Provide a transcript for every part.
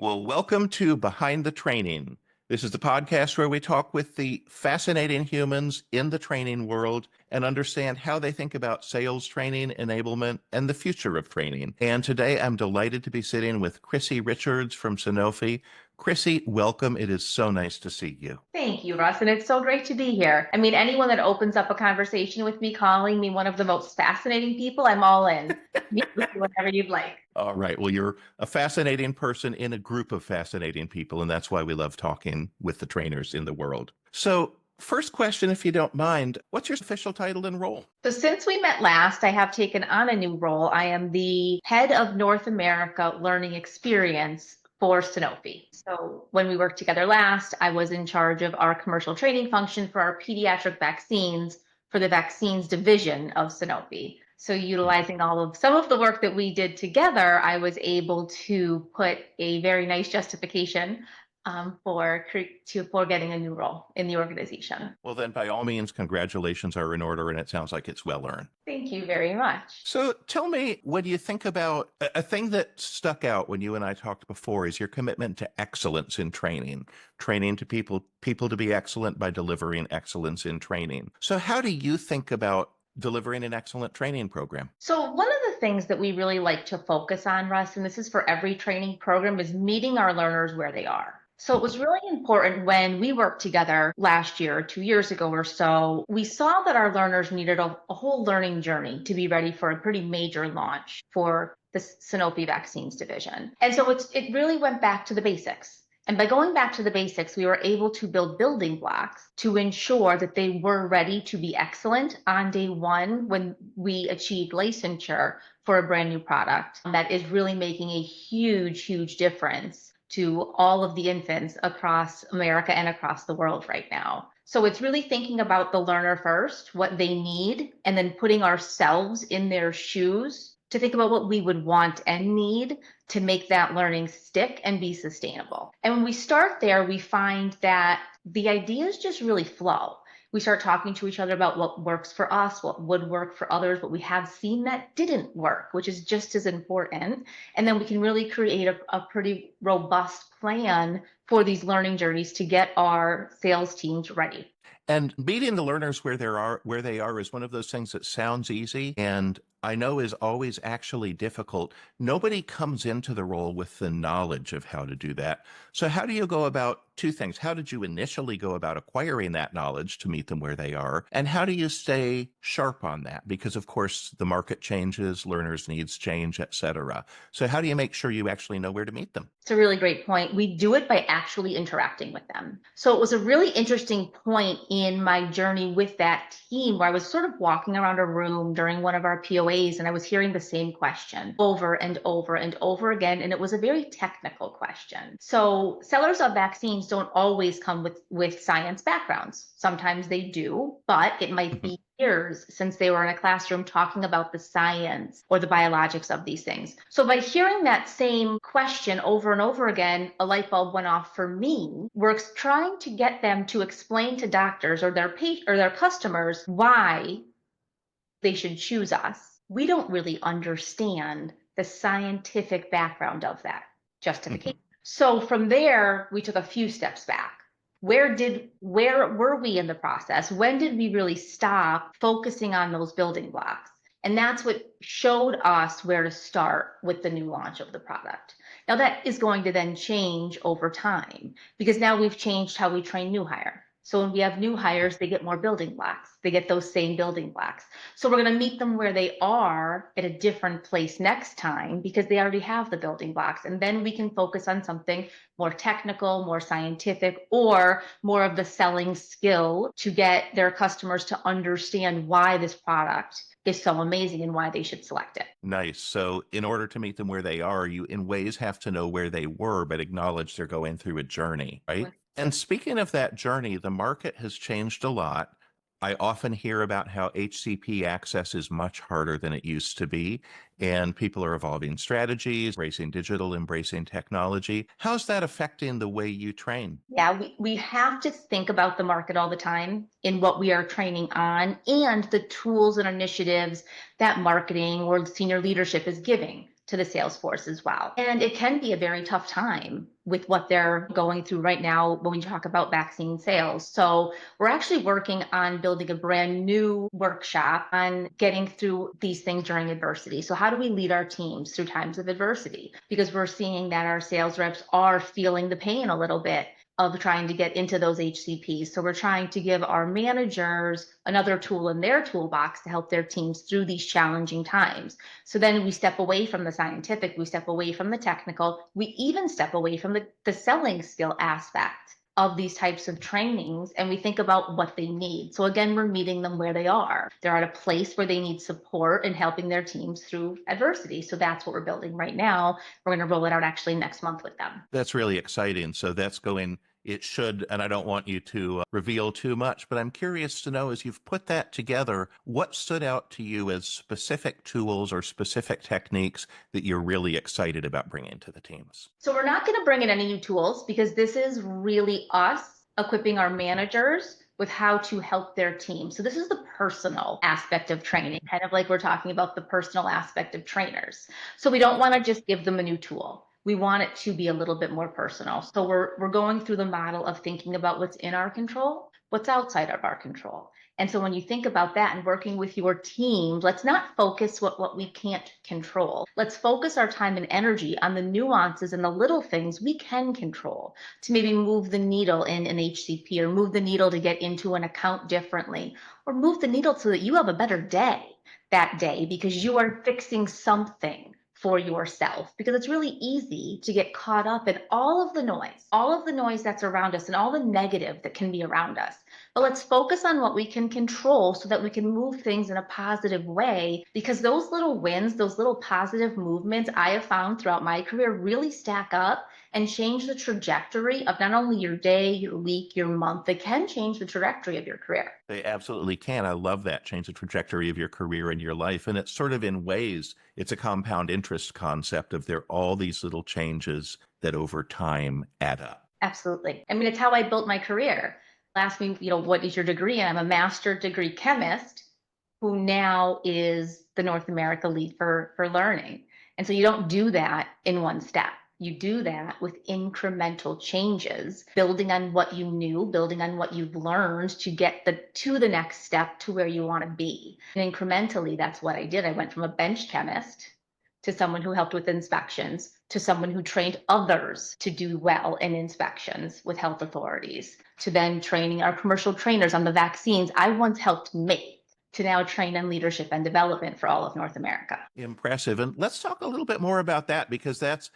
Well, welcome to Behind the Training. This is the podcast where we talk with the fascinating humans in the training world and understand how they think about sales training, enablement, and the future of training. And today I'm delighted to be sitting with Chrissy Richards from Sanofi. Chrissy, welcome. It is so nice to see you. Thank you, Russ, and it's so great to be here. I mean, anyone that opens up a conversation with me, calling me one of the most fascinating people, I'm all in. Meet with you whenever you'd like. All right. Well, you're a fascinating person in a group of fascinating people, and that's why we love talking with the trainers in the world. So, first question, if you don't mind, what's your official title and role? So since we met last, I have taken on a new role. I am the head of North America Learning Experience for Sanofi. So when we worked together last, I was in charge of our commercial training function for our pediatric vaccines for the vaccines division of Sanofi. So utilizing some of the work that we did together, I was able to put a very nice justification for getting a new role in the organization. Well, then, by all means, congratulations are in order, and it sounds like it's well earned. Thank you very much. So, tell me, when you think about a thing that stuck out when you and I talked before is your commitment to excellence in training, training to people to be excellent by delivering excellence in training. So, how do you think about delivering an excellent training program? So one of the things that we really like to focus on, Russ, and this is for every training program, is meeting our learners where they are. So it was really important when we worked together last year, 2 years ago or so, we saw that our learners needed a whole learning journey to be ready for a pretty major launch for the Sanofi vaccines division. And so it really went back to the basics. And by going back to the basics, we were able to build building blocks to ensure that they were ready to be excellent on day one when we achieved licensure for a brand new product that is really making a huge, huge difference to all of the infants across America and across the world right now. So it's really thinking about the learner first, what they need, and then putting ourselves in their shoes to think about what we would want and need to make that learning stick and be sustainable. And when we start there, we find that the ideas just really flow. We start talking to each other about what works for us, what would work for others, what we have seen that didn't work, which is just as important. And then we can really create a pretty robust plan for these learning journeys to get our sales teams ready. And meeting the learners where they are is one of those things that sounds easy and I know is always actually difficult. Nobody comes into the role with the knowledge of how to do that. So how do you go about two things? How did you initially go about acquiring that knowledge to meet them where they are? And how do you stay sharp on that? Because of course the market changes, learners' needs change, etc. So how do you make sure you actually know where to meet them? It's a really great point. We do it by actually interacting with them. So it was a really interesting point in my journey with that team where I was sort of walking around a room during one of our POAs and I was hearing the same question over and over and over again. And it was a very technical question. So sellers of vaccines don't always come with science backgrounds. Sometimes they do, but it might be years since they were in a classroom talking about the science or the biologics of these things. So by hearing that same question over and over again, a light bulb went off for me. We're trying to get them to explain to doctors or their customers why they should choose us. We don't really understand the scientific background of that justification. So from there, we took a few steps back. Where were we in the process? When did we really stop focusing on those building blocks? And that's what showed us where to start with the new launch of the product. Now that is going to then change over time because now we've changed how we train new hire. So when we have new hires, they get more building blocks. They get those same building blocks. So we're going to meet them where they are at a different place next time because they already have the building blocks. And then we can focus on something more technical, more scientific, or more of the selling skill to get their customers to understand why this product is so amazing and why they should select it. Nice. So in order to meet them where they are, you in ways have to know where they were, but acknowledge they're going through a journey, right? And speaking of that journey, the market has changed a lot. I often hear about how HCP access is much harder than it used to be, and people are evolving strategies, embracing digital, embracing technology. How's that affecting the way you train? Yeah, we have to think about the market all the time in what we are training on and the tools and initiatives that marketing or senior leadership is giving to the sales force as well. And it can be a very tough time with what they're going through right now when we talk about vaccine sales. So we're actually working on building a brand new workshop on getting through these things during adversity. So how do we lead our teams through times of adversity? Because we're seeing that our sales reps are feeling the pain a little bit of trying to get into those HCPs. So we're trying to give our managers another tool in their toolbox to help their teams through these challenging times. So then we step away from the scientific, we step away from the technical, we even step away from the selling skill aspect of these types of trainings, and we think about what they need. So again, we're meeting them where they are. They're at a place where they need support and helping their teams through adversity. So that's what we're building right now. We're going to roll it out actually next month with them. That's really exciting. So that's going, it should, and I don't want you to reveal too much, but I'm curious to know, as you've put that together, what stood out to you as specific tools or specific techniques that you're really excited about bringing to the teams? So we're not going to bring in any new tools because this is really us equipping our managers with how to help their team. So this is the personal aspect of training, kind of like we're talking about the personal aspect of trainers. So we don't want to just give them a new tool. We want it to be a little bit more personal. So we're going through the model of thinking about what's in our control, what's outside of our control. And so when you think about that and working with your team, let's not focus what we can't control. Let's focus our time and energy on the nuances and the little things we can control to maybe move the needle in an HCP, or move the needle to get into an account differently, or move the needle so that you have a better day that day because you are fixing something for yourself. Because it's really easy to get caught up in all of the noise that's around us and all the negative that can be around us. But let's focus on what we can control so that we can move things in a positive way, because those little wins, those little positive movements I have found throughout my career really stack up and change the trajectory of not only your day, your week, your month. They can change the trajectory of your career. They absolutely can. I love that. Change the trajectory of your career and your life. And it's sort of, in ways, it's a compound interest concept of there are all these little changes that over time add up. Absolutely. I mean, it's how I built my career. Ask me, what is your degree? And I'm a master's degree chemist who now is the North America lead for learning. And so you don't do that in one step. You do that with incremental changes, building on what you knew, building on what you've learned to get to the next step to where you want to be. And incrementally, that's what I did. I went from a bench chemist to someone who helped with inspections, to someone who trained others to do well in inspections with health authorities, to then training our commercial trainers on the vaccines I once helped make, to now train in leadership and development for all of North America. Impressive. And let's talk a little bit more about that, because that's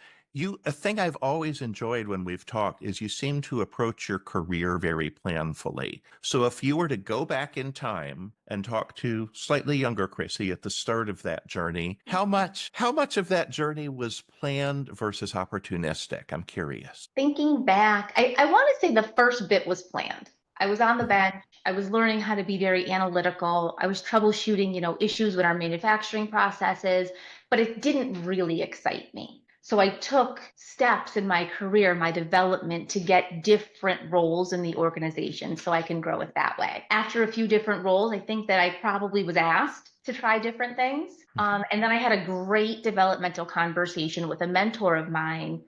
a thing I've always enjoyed when we've talked is you seem to approach your career very planfully. So if you were to go back in time and talk to slightly younger Chrissy at the start of that journey, how much of that journey was planned versus opportunistic? I'm curious. Thinking back, I want to say the first bit was planned. I was on the bench. I was learning how to be very analytical. I was troubleshooting, issues with our manufacturing processes, but it didn't really excite me. So I took steps in my career, my development, to get different roles in the organization so I can grow it that way. After a few different roles, I think that I probably was asked to try different things. And then I had a great developmental conversation with a mentor of mine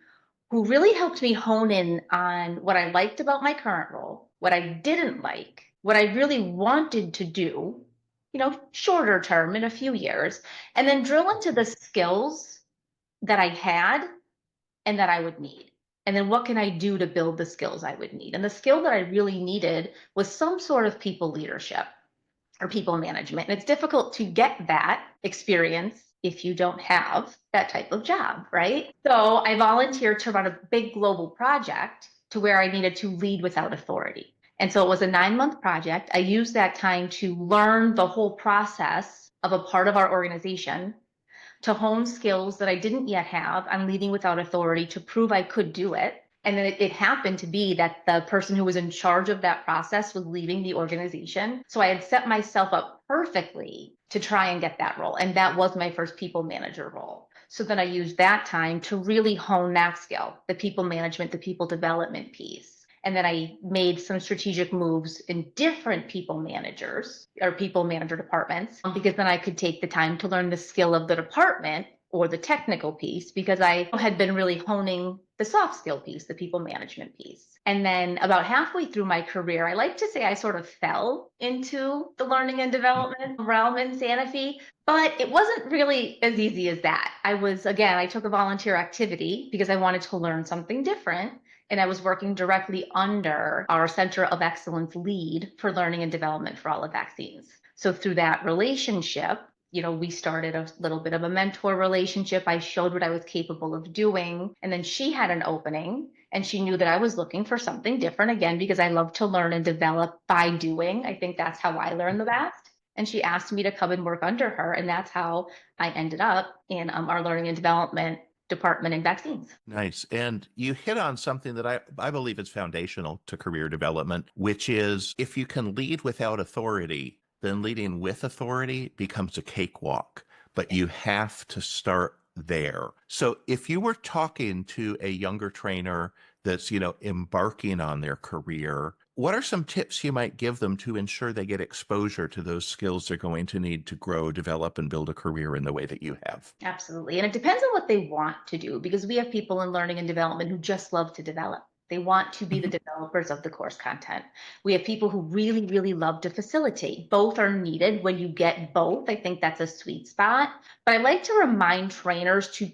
who really helped me hone in on what I liked about my current role, what I didn't like, what I really wanted to do, shorter term in a few years, and then drill into the skills that I had and that I would need. And then what can I do to build the skills I would need? And the skill that I really needed was some sort of people leadership or people management. And it's difficult to get that experience if you don't have that type of job, right? So I volunteered to run a big global project to where I needed to lead without authority. And so it was a 9-month project. I used that time to learn the whole process of a part of our organization, to hone skills that I didn't yet have on leading without authority, to prove I could do it. And then it happened to be that the person who was in charge of that process was leaving the organization. So I had set myself up perfectly to try and get that role. And that was my first people manager role. So then I used that time to really hone that skill, the people management, the people development piece. And then I made some strategic moves in different people managers or people manager departments, because then I could take the time to learn the skill of the department or the technical piece because I had been really honing the soft skill piece, the people management piece. And then about halfway through my career, I like to say I sort of fell into the learning and development realm in Sanofi, but it wasn't really as easy as that. I took a volunteer activity because I wanted to learn something different. And I was working directly under our Center of Excellence lead for learning and development for all of vaccines. So through that relationship, we started a little bit of a mentor relationship. I showed what I was capable of doing. And then she had an opening and she knew that I was looking for something different again, because I love to learn and develop by doing. I think that's how I learn the best. And she asked me to come and work under her. And that's how I ended up in our learning and development department in vaccines. Nice. And you hit on something that I believe is foundational to career development, which is if you can lead without authority, then leading with authority becomes a cakewalk, but you have to start there. So if you were talking to a younger trainer that's, embarking on their career, what are some tips you might give them to ensure they get exposure to those skills they're going to need to grow, develop, and build a career in the way that you have? Absolutely. And it depends on what they want to do, because we have people in learning and development who just love to develop. They want to be the Mhm. developers of the course content. We have people who really, really love to facilitate. Both are needed. When you get both, I think that's a sweet spot. But I like to remind trainers to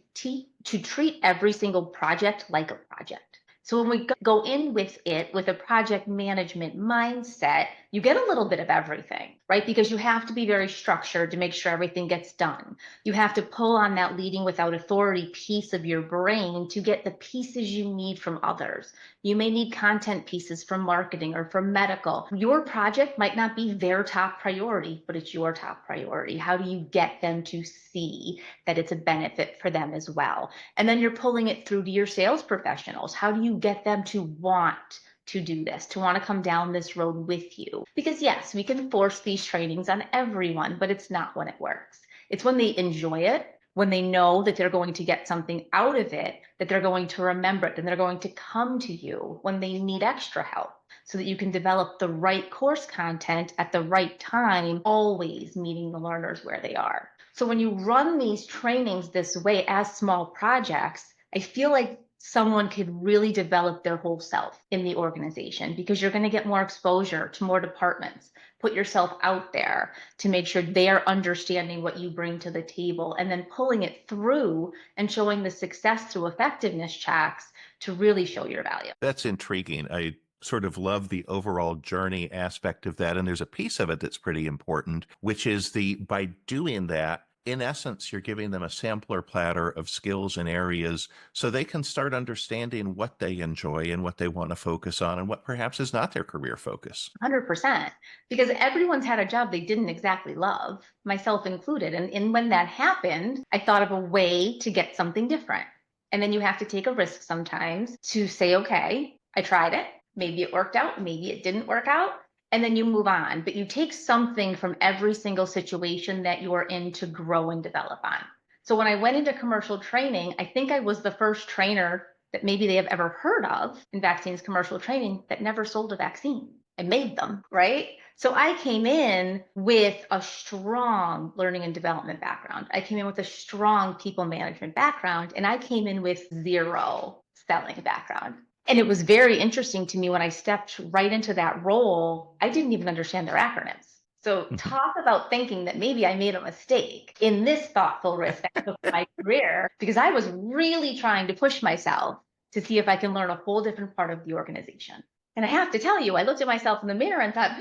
treat every single project like a project. So when we go in with it with a project management mindset, you get a little bit of everything, right? Because you have to be very structured to make sure everything gets done. You have to pull on that leading without authority piece of your brain to get the pieces you need from others. You may need content pieces from marketing or from medical. Your project might not be their top priority, but it's your top priority. How do you get them to see that it's a benefit for them as well? And then you're pulling it through to your sales professionals. How do you get them to want to do this, to want to come down this road with you? Because yes, we can force these trainings on everyone, but it's not when it works. It's when they enjoy it, when they know that they're going to get something out of it, that they're going to remember it, and they're going to come to you when they need extra help, so that you can develop the right course content at the right time, always meeting the learners where they are. So when you run these trainings this way as small projects, I feel like someone could really develop their whole self in the organization, because you're going to get more exposure to more departments. Put yourself out there to make sure they are understanding what you bring to the table, and then pulling it through and showing the success through effectiveness checks to really show your value. That's intriguing. I sort of love the overall journey aspect of that. And there's a piece of it that's pretty important, which is by doing that, in essence, you're giving them a sampler platter of skills and areas so they can start understanding what they enjoy and what they want to focus on and what perhaps is not their career focus. 100%. Because everyone's had a job they didn't exactly love, myself included. And when that happened, I thought of a way to get something different. And then you have to take a risk sometimes to say, okay, I tried it. Maybe it worked out. Maybe it didn't work out. And then you move on. But you take something from every single situation that you're in to grow and develop on. So when I went into commercial training, I think I was the first trainer that maybe they have ever heard of in vaccines commercial training that never sold a vaccine. I made them, right? So I came in with a strong learning and development background. I came in with a strong people management background, and I came in with zero selling background. And it was very interesting to me when I stepped right into that role. I didn't even understand their acronyms. So talk about thinking that maybe I made a mistake in this thoughtful risk I took in my career, because I was really trying to push myself to see if I can learn a whole different part of the organization. And I have to tell you, I looked at myself in the mirror and thought,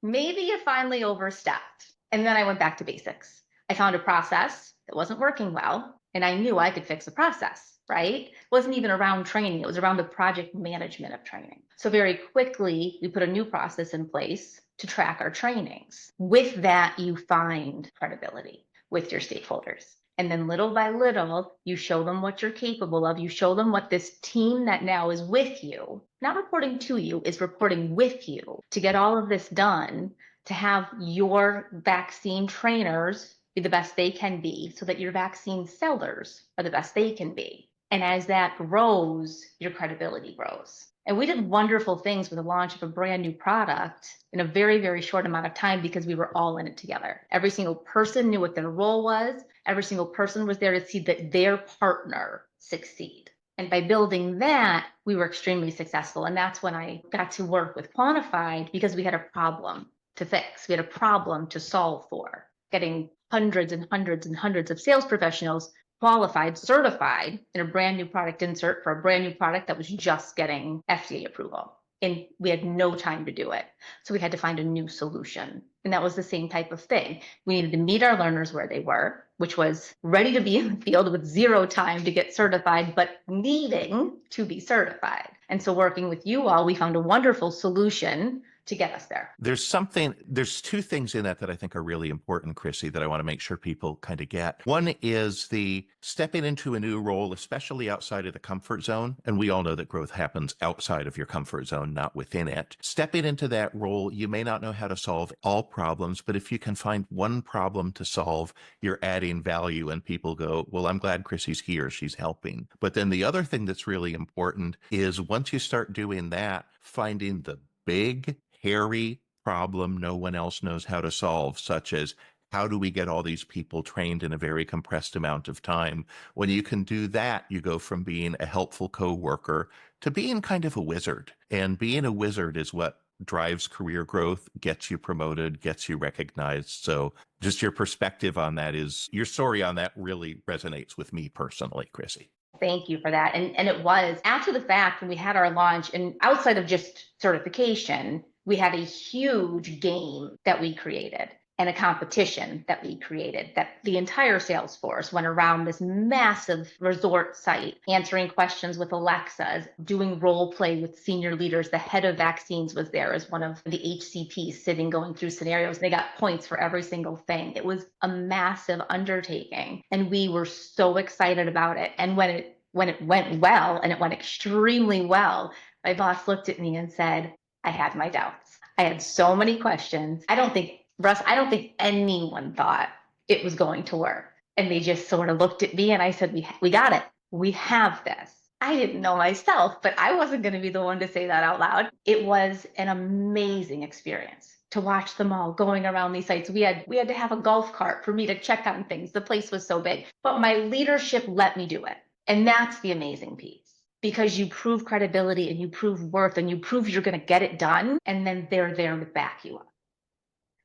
maybe you finally overstepped. And then I went back to basics. I found a process that wasn't working well, and I knew I could fix the process, right? It wasn't even around training, it was around the project management of training. So very quickly, we put a new process in place to track our trainings. With that, you find credibility with your stakeholders. And then little by little, you show them what you're capable of. You show them what this team that now is with you, not reporting to you, is reporting with you to get all of this done, to have your vaccine trainers be the best they can be so that your vaccine sellers are the best they can be. And as that grows, your credibility grows. And we did wonderful things with the launch of a brand new product in a very, very short amount of time because we were all in it together. Every single person knew what their role was. Every single person was there to see that their partner succeed. And by building that, we were extremely successful. And that's when I got to work with Quantified because we had a problem to fix. We had a problem to solve for. Getting hundreds and hundreds and hundreds of sales professionals qualified, certified in a brand new product insert for a brand new product that was just getting FDA approval. And we had no time to do it. So we had to find a new solution. And that was the same type of thing. We needed to meet our learners where they were, which was ready to be in the field with zero time to get certified, but needing to be certified. And so working with you all, we found a wonderful solution to get us there. There's two things in that I think are really important, Chrissy, that I want to make sure people kind of get. One is the stepping into a new role, especially outside of the comfort zone. And we all know that growth happens outside of your comfort zone, not within it. Stepping into that role, you may not know how to solve all problems, but if you can find one problem to solve, you're adding value and people go, well, I'm glad Chrissy's here. She's helping. But then the other thing that's really important is once you start doing that, finding the big, hairy problem no one else knows how to solve, such as how do we get all these people trained in a very compressed amount of time? When you can do that, you go from being a helpful coworker to being kind of a wizard. And being a wizard is what drives career growth, gets you promoted, gets you recognized. So just your perspective on that your story on that really resonates with me personally, Chrissy. Thank you for that. And it was after the fact when we had our launch, and outside of just certification, we had a huge game that we created and a competition that we created that the entire sales force went around this massive resort site, answering questions with Alexas, doing role play with senior leaders. The head of vaccines was there as one of the HCPs sitting, going through scenarios. They got points for every single thing. It was a massive undertaking, and we were so excited about it. And when it went well, and it went extremely well, my boss looked at me and said, I had my doubts. I had so many questions. I don't think anyone thought it was going to work. And they just sort of looked at me and I said, we got it. We have this. I didn't know myself, but I wasn't going to be the one to say that out loud. It was an amazing experience to watch them all going around these sites. We had to have a golf cart for me to check on things. The place was so big, but my leadership let me do it. And that's the amazing piece. Because you prove credibility and you prove worth and you prove you're going to get it done, and then they're there to back you up.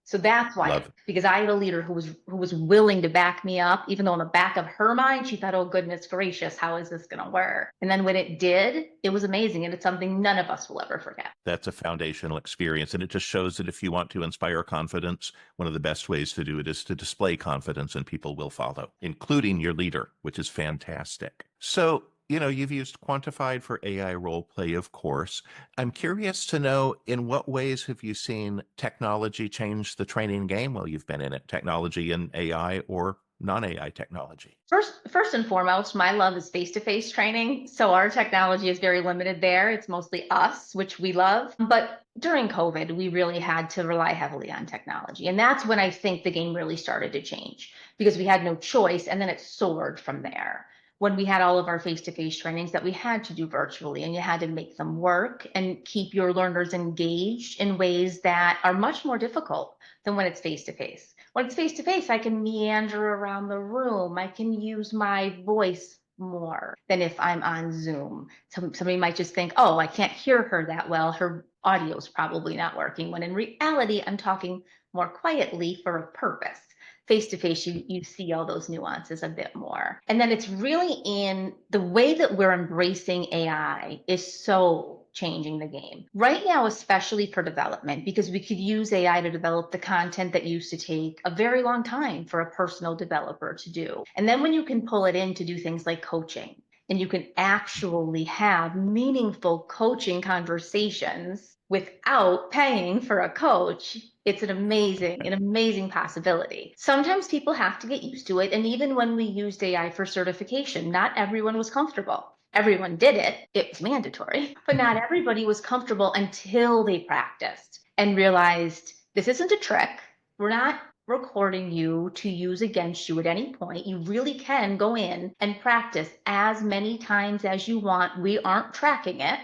So that's why, because I had a leader who was willing to back me up, even though in the back of her mind, she thought, oh, goodness gracious, how is this going to work? And then when it did, it was amazing. And it's something none of us will ever forget. That's a foundational experience. And it just shows that if you want to inspire confidence, one of the best ways to do it is to display confidence, and people will follow, including your leader, which is fantastic. So, you've used Quantified for AI role play, of course. I'm curious to know, in what ways have you seen technology change the training game while you've been in it? Technology and AI or non-AI technology? First and foremost, my love is face-to-face training. So our technology is very limited there. It's mostly us, which we love. But during COVID, we really had to rely heavily on technology. And that's when I think the game really started to change, because we had no choice. And then it soared from there. When we had all of our face-to-face trainings that we had to do virtually, and you had to make them work and keep your learners engaged in ways that are much more difficult than when it's face-to-face. When it's face-to-face, I can meander around the room. I can use my voice more than if I'm on Zoom. Somebody might just think, oh, I can't hear her that well. Her audio's probably not working. When in reality, I'm talking more quietly for a purpose. Face-to-face, you see all those nuances a bit more. And then it's really in the way that we're embracing AI is so changing the game. Right now, especially for development, because we could use AI to develop the content that used to take a very long time for a personal developer to do. And then when you can pull it in to do things like coaching, and you can actually have meaningful coaching conversations without paying for a coach, it's an amazing possibility. Sometimes people have to get used to it. And even when we used AI for certification, not everyone was comfortable. Everyone did it. It was mandatory, but not everybody was comfortable until they practiced and realized this isn't a trick. We're not recording you to use against you at any point. You really can go in and practice as many times as you want. We aren't tracking it.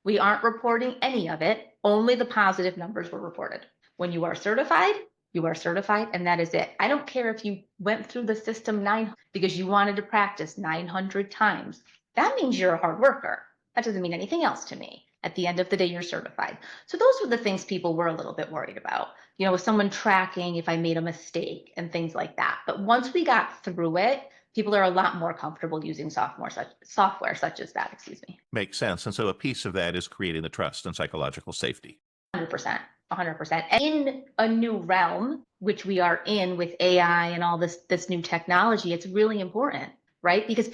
We aren't reporting any of it. Only the positive numbers were reported. When you are certified, and that is it. I don't care if you went through the system because you wanted to practice 900 times. That means you're a hard worker. That doesn't mean anything else to me. At the end of the day, you're certified. So those were the things people were a little bit worried about. With someone tracking if I made a mistake and things like that. But once we got through it, people are a lot more comfortable using software such as that, excuse me. Makes sense. And so a piece of that is creating the trust and psychological safety. 100%. In a new realm, which we are in with AI and all this new technology, it's really important, right? Because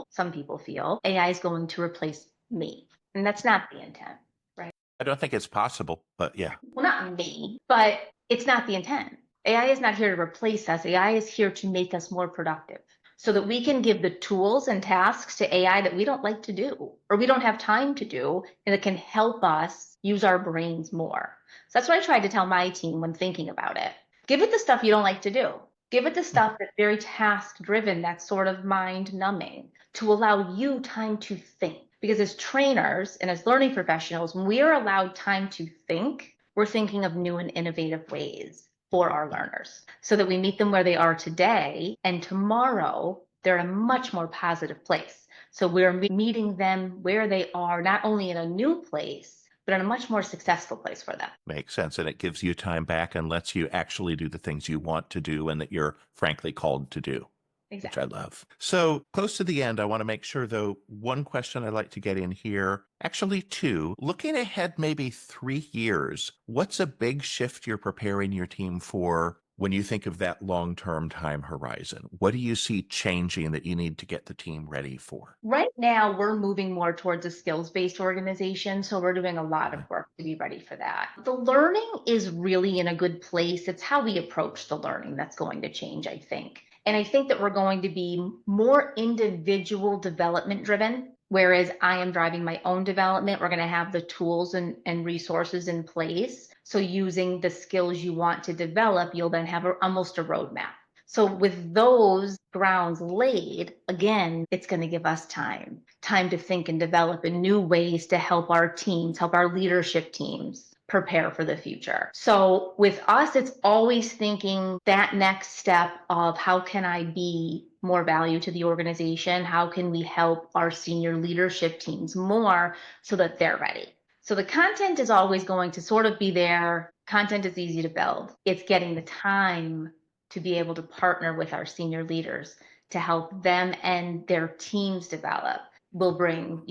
some people feel AI is going to replace me. And that's not the intent, right? I don't think it's possible, but yeah. Well, not me, but it's not the intent. AI is not here to replace us. AI is here to make us more productive so that we can give the tools and tasks to AI that we don't like to do or we don't have time to do, and it can help us use our brains more. So that's what I tried to tell my team when thinking about it. Give it the stuff you don't like to do. Give it the stuff that's very task driven, that's sort of mind numbing, to allow you time to think. Because as trainers and as learning professionals, when we are allowed time to think, we're thinking of new and innovative ways for our learners so that we meet them where they are today, and tomorrow they're in a much more positive place. So we're meeting them where they are, not only in a new place, but in a much more successful place for them. Makes sense. And it gives you time back and lets you actually do the things you want to do and that you're frankly called to do. Exactly. Which I love. So close to the end, I want to make sure, though, one question I'd like to get in here, actually two, looking ahead maybe 3 years, what's a big shift you're preparing your team for when you think of that long-term time horizon? What do you see changing that you need to get the team ready for? Right now, we're moving more towards a skills-based organization, so we're doing a lot of work to be ready for that. The learning is really in a good place. It's how we approach the learning that's going to change, I think. And I think that we're going to be more individual development driven, whereas I am driving my own development. We're going to have the tools and resources in place. So using the skills you want to develop, you'll then have almost a roadmap. So with those grounds laid, again, it's going to give us time to think and develop in new ways to help our teams, help our leadership teams prepare for the future. So with us, it's always thinking that next step of how can I be more value to the organization? How can we help our senior leadership teams more so that they're ready? So the content is always going to sort of be there. Content is easy to build. It's getting the time to be able to partner with our senior leaders to help them and their teams develop. Will bring,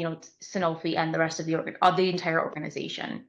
Sanofi and the rest of the entire organization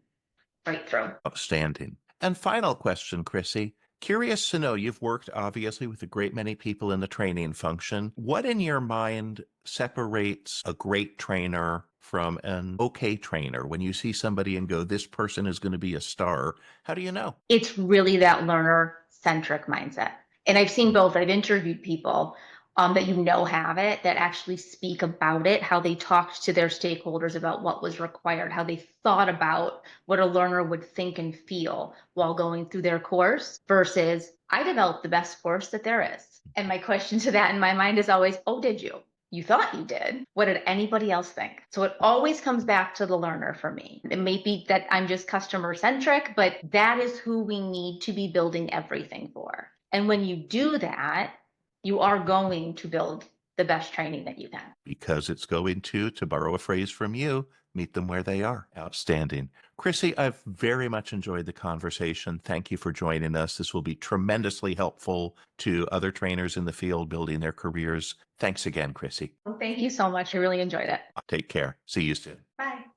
right through. Outstanding. And final question, Chrissy. Curious to know, you've worked obviously with a great many people in the training function. What in your mind separates a great trainer from an okay trainer? When you see somebody and go, this person is going to be a star, how do you know? It's really that learner-centric mindset. And I've seen both. I've interviewed people that have it, that actually speak about it, how they talked to their stakeholders about what was required, how they thought about what a learner would think and feel while going through their course versus I developed the best course that there is. And my question to that in my mind is always, oh, did you? You thought you did. What did anybody else think? So it always comes back to the learner for me. It may be that I'm just customer centric, but that is who we need to be building everything for. And when you do that, you are going to build the best training that you can. Because it's going to borrow a phrase from you, meet them where they are. Outstanding. Chrissy, I've very much enjoyed the conversation. Thank you for joining us. This will be tremendously helpful to other trainers in the field building their careers. Thanks again, Chrissy. Well, thank you so much. I really enjoyed it. Take care. See you soon. Bye.